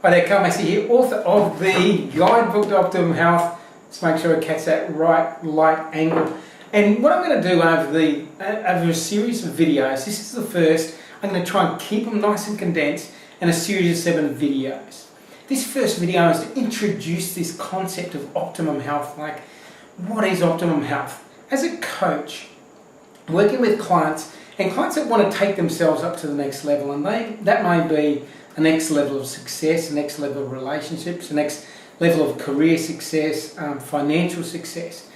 Hi there, Massy here, author of the Guidebook to Optimum Health. Let's make sure I catch that right light angle. And what I'm going to do over a series of videos, this is the first, I'm going to try and keep them nice and condensed in a series of 7 videos. This first video is to introduce this concept of optimum health, like what is optimum health? As a coach, working with clients, and clients that want to take themselves up to the next level, and that may be the next level of success, the next level of relationships, the next level of career success, financial success.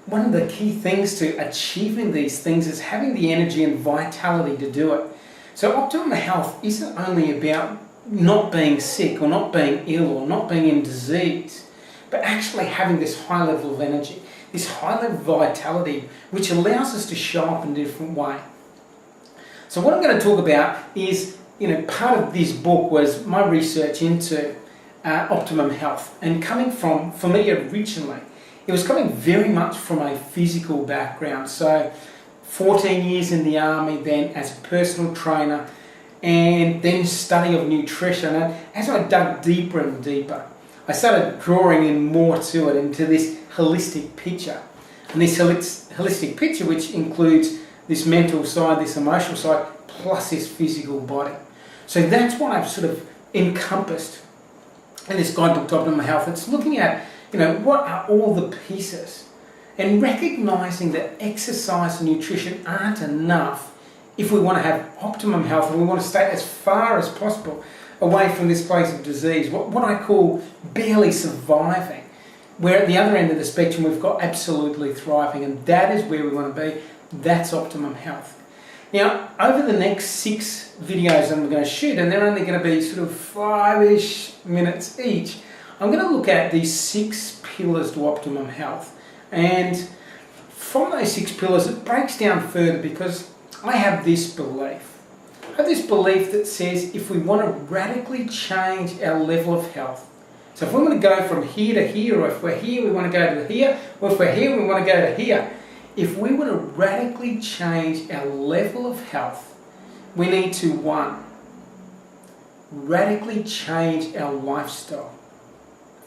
One of the key things to achieving these things is having the energy and vitality to do it. So optimum health isn't only about not being sick or not being ill or not being in disease, but actually having this high level of energy, this high level of vitality, which allows us to show up in a different way. So what I'm going to talk about is, part of this book was my research into optimum health, and coming from, for me originally, it was coming very much from a physical background. So 14 years in the army, then as a personal trainer, and then study of nutrition. And as I dug deeper and deeper, I started drawing in more to it, into this holistic picture. And this holistic picture, which includes this mental side, this emotional side, plus this physical body. So that's what I've sort of encompassed in this Guidebook to Optimum Health. It's looking at, what are all the pieces, and recognizing that exercise and nutrition aren't enough if we want to have optimum health and we want to stay as far as possible away from this place of disease, what I call barely surviving, where at the other end of the spectrum we've got absolutely thriving, and that is where we want to be. That's optimum health. Now, over the next 6 videos I'm going to shoot, and they're only going to be sort of 5-ish minutes each, I'm going to look at these 6 pillars to optimum health. And from those 6 pillars, it breaks down further, because I have this belief. I have this belief that says if we want to radically change our level of health, so if we want to go from here to here, or if we're here, we want to go to here, or if we're here, we want to go to here, if we want to radically change our level of health, we need to, 1, radically change our lifestyle.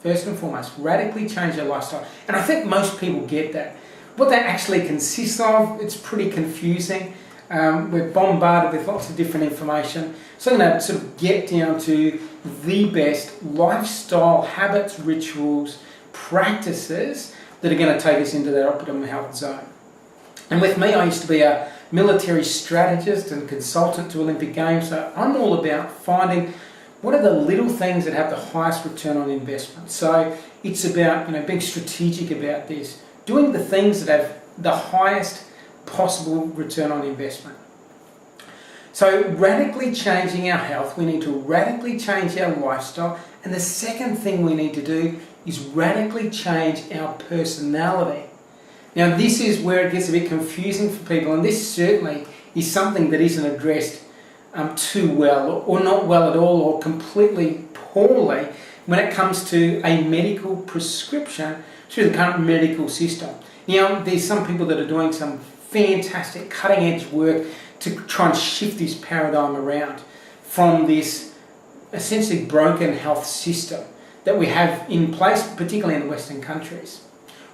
First and foremost, radically change our lifestyle. And I think most people get that. What that actually consists of, it's pretty confusing. We're bombarded with lots of different information. So I'm going to sort of get down to the best lifestyle habits, rituals, practices that are going to take us into that optimum health zone. And with me, I used to be a military strategist and consultant to Olympic Games, so I'm all about finding what are the little things that have the highest return on investment. So it's about being strategic about this, doing the things that have the highest possible return on investment. So radically changing our health, we need to radically change our lifestyle, and the second thing we need to do is radically change our personality. Now this is where it gets a bit confusing for people, and this certainly is something that isn't addressed too well, or not well at all, or completely poorly when it comes to a medical prescription through the current medical system. There's some people that are doing some fantastic cutting edge work to try and shift this paradigm around from this essentially broken health system that we have in place, particularly in the Western countries,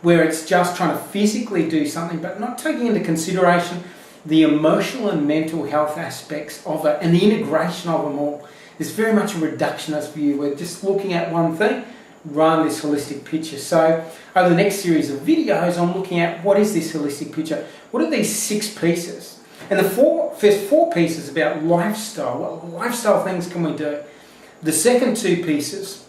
where it's just trying to physically do something but not taking into consideration the emotional and mental health aspects of it and the integration of them all. There's very much a reductionist view. We're just looking at one thing, run this holistic picture. So over the next series of videos, I'm looking at what is this holistic picture? What are these 6 pieces? And the first 4 pieces about lifestyle. What lifestyle things can we do? The second 2 pieces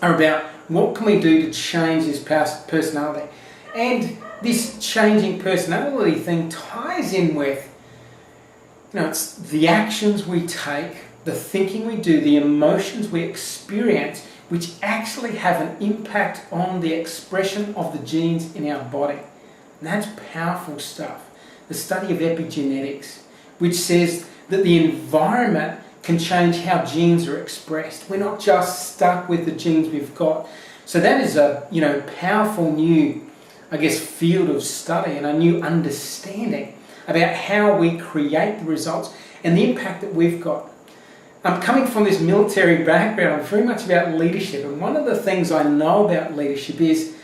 are about what can we do to change this personality. And this changing personality thing ties in with, it's the actions we take, the thinking we do, the emotions we experience, which actually have an impact on the expression of the genes in our body. And that's powerful stuff. The study of epigenetics, which says that the environment can change how genes are expressed. We're not just stuck with the genes we've got. So that is a powerful new, field of study, and a new understanding about how we create the results and the impact that we've got. I'm coming from this military background. I'm very much about leadership, and one of the things I know about leadership is,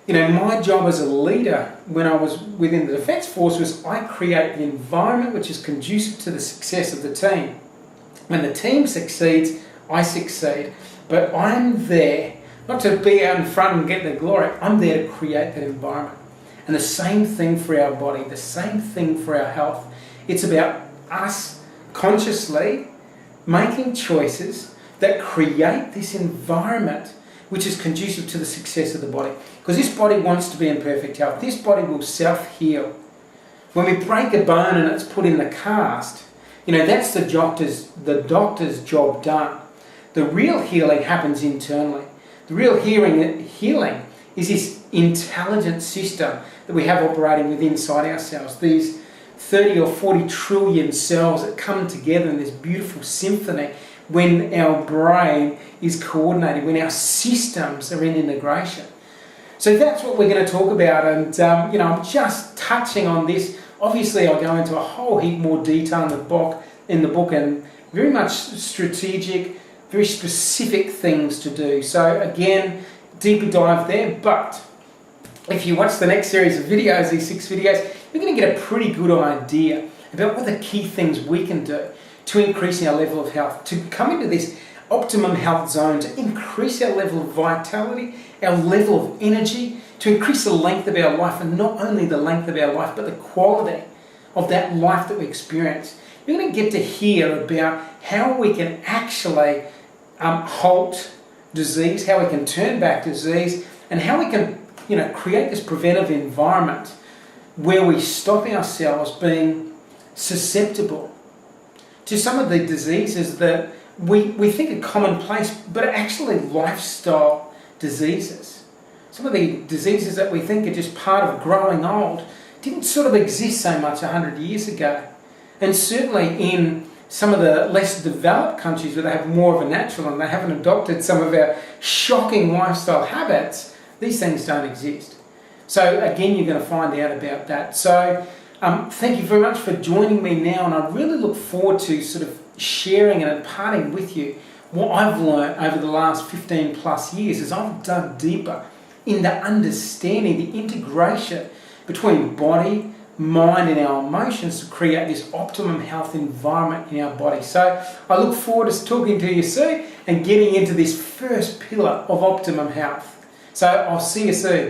my job as a leader when I was within the Defence Force was I create the environment which is conducive to the success of the team. When the team succeeds, I succeed. But I'm there not to be out in front and get the glory. I'm there to create that environment. And the same thing for our body, the same thing for our health. It's about us consciously making choices that create this environment which is conducive to the success of the body. Because this body wants to be in perfect health. This body will self-heal. When we break a bone and it's put in the cast, that's the doctor's job done. The real healing happens internally. The real healing is this intelligent system that we have operating within inside ourselves. These 30 or 40 trillion cells that come together in this beautiful symphony when our brain is coordinated, when our systems are in integration. So that's what we're going to talk about, and I'm just touching on this. Obviously, I'll go into a whole heap more detail in the book, and very much strategic, very specific things to do. So again, deeper dive there. But if you watch the next series of videos, these 6 videos, you're going to get a pretty good idea about what the key things we can do to increase our level of health, to come into this optimum health zone, to increase our level of vitality, our level of energy, to increase the length of our life, and not only the length of our life, but the quality of that life that we experience. You're going to get to hear about how we can actually halt disease, how we can turn back disease, and how we can create this preventive environment where we stop ourselves being susceptible to some of the diseases that we think are commonplace, but are actually lifestyle diseases. Some of the diseases that we think are just part of growing old didn't sort of exist so much 100 years ago. And certainly in some of the less developed countries where they have more of a natural and they haven't adopted some of our shocking lifestyle habits, these things don't exist. So again, you're going to find out about that. So thank you very much for joining me now, and I really look forward to sort of sharing and imparting with you what I've learned over the last 15 plus years as I've dug deeper into understanding the integration between body, mind and our emotions to create this optimum health environment in our body. So I look forward to talking to you soon and getting into this first pillar of optimum health. So I'll see you soon.